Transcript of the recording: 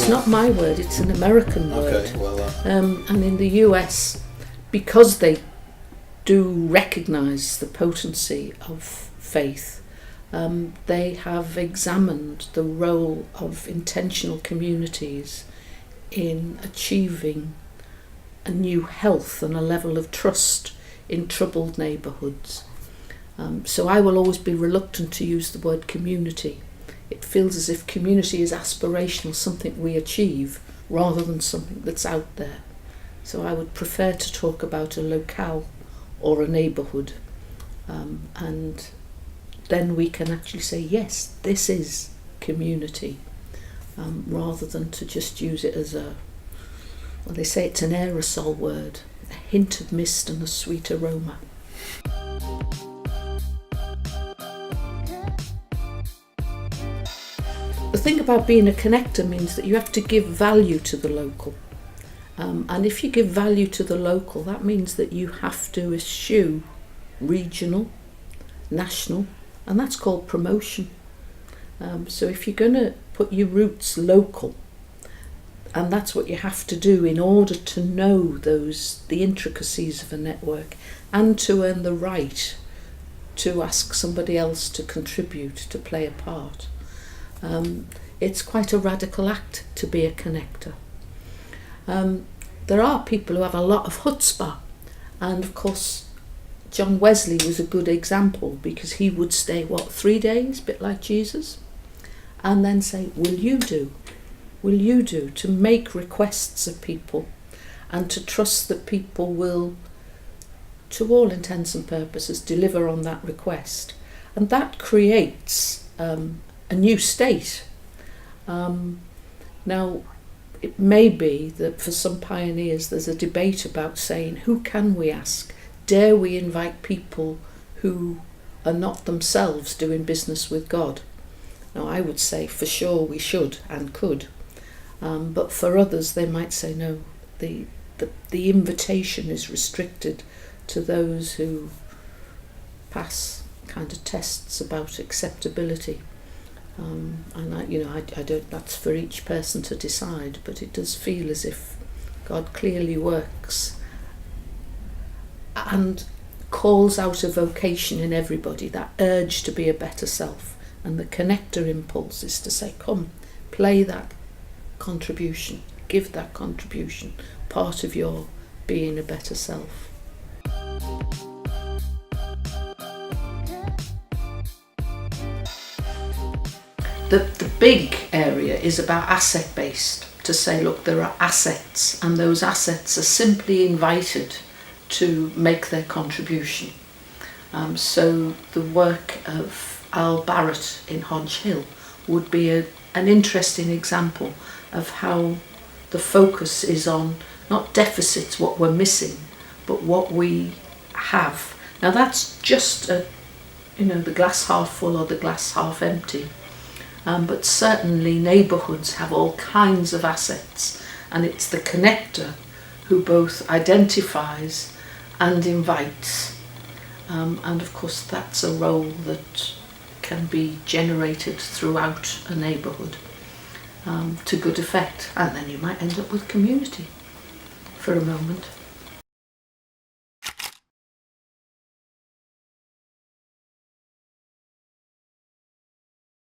it's not my word, it's an American word. Okay, well, And in the US, because they do recognise the potency of faith, they have examined the role of intentional communities in achieving a new health and a level of trust in troubled neighbourhoods. So I will always be reluctant to use the word community. It feels as if community is aspirational, something we achieve, rather than something that's out there. So I would prefer to talk about a locale or a neighbourhood, and then we can actually say, yes, this is community, rather than to just use it as they say it's an aerosol word, a hint of mist and a sweet aroma. The thing about being a connector means that you have to give value to the local. And if you give value to the local, that means that you have to eschew regional, national, and that's called promotion. So if you're going to put your roots local, and that's what you have to do in order to know the intricacies of a network and to earn the right to ask somebody else to contribute, to play a part. It's quite a radical act to be a connector. There are people who have a lot of chutzpah, and of course John Wesley was a good example, because he would stay 3 days, a bit like Jesus, and then say, will you do, to make requests of people and to trust that people will, to all intents and purposes, deliver on that request. And that creates a new state. Now, it may be that for some pioneers there's a debate about saying, who can we ask? Dare we invite people who are not themselves doing business with God? Now, I would say for sure we should and could. But for others, they might say, no, the invitation is restricted to those who pass kind of tests about acceptability. And I don't. That's for each person to decide. But it does feel as if God clearly works and calls out a vocation in everybody, that urge to be a better self. And the connector impulse is to say, come, play that contribution, give that contribution, part of your being a better self. The big area is about asset-based, to say, look, there are assets, and those assets are simply invited to make their contribution. So the work of Al Barrett in Hodge Hill would be an interesting example of how the focus is on not deficits, what we're missing, but what we have. Now that's just the glass half full or the glass half empty. But certainly neighbourhoods have all kinds of assets, and it's the connector who both identifies and invites. And of course that's a role that can be generated throughout a neighbourhood to good effect. And then you might end up with community for a moment.